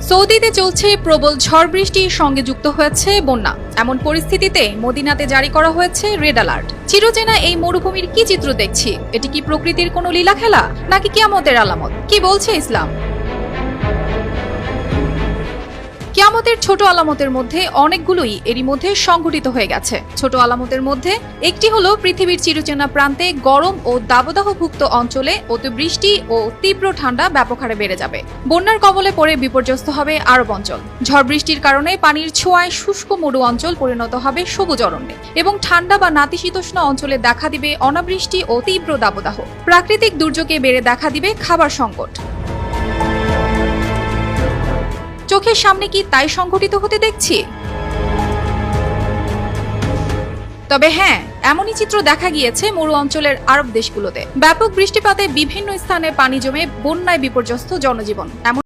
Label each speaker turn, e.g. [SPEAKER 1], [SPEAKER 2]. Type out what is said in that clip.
[SPEAKER 1] সৌদিতে চলছে প্রবল ঝড় বৃষ্টির সঙ্গে যুক্ত হয়েছে বন্যা। এমন পরিস্থিতিতে মদিনাতে জারি করা হয়েছে রেড অ্যালার্ট। চিরচেনা এই মরুভূমির কি চিত্র দেখছি? এটি কি প্রকৃতির কোনো লীলা খেলা, নাকি কিয়ামতের আলামত? কি বলছে ইসলাম? কিয়ামতের ছোট আলামতের মধ্যে অনেকগুলোই এরই মধ্যে সংঘটিত হয়ে গেছে। ছোট আলামতের মধ্যে একটি হলো পৃথিবীর চিরচেনা প্রান্তে গরম ও দাবদাহভুক্ত অঞ্চলে অতিবৃষ্টি ও তীব্র ঠান্ডা ব্যাপক হারে বেড়ে যাবে। বন্যার কবলে পড়ে বিপর্যস্ত হবে আরব অঞ্চল। ঝড় বৃষ্টির কারণে পানির ছোঁয়ায় শুষ্ক মরু অঞ্চল পরিণত হবে সবুজ অরণ্যে এবং ঠান্ডা বা নাতিশীতোষ্ণ অঞ্চলে দেখা দিবে অনাবৃষ্টি ও তীব্র দাবদাহ। প্রাকৃতিক দুর্যোগে বেড়ে দেখা দিবে খাবার সংকট। চোখের সামনে কি তাই সংঘটিত হতে দেখছি? তবে হ্যাঁ, এমনই চিত্র দেখা গিয়েছে মরু অঞ্চলের আরব দেশগুলোতে। ব্যাপক বৃষ্টিপাতে বিভিন্ন স্থানে পানি জমে বন্যায় বিপর্যস্ত জনজীবন। এমন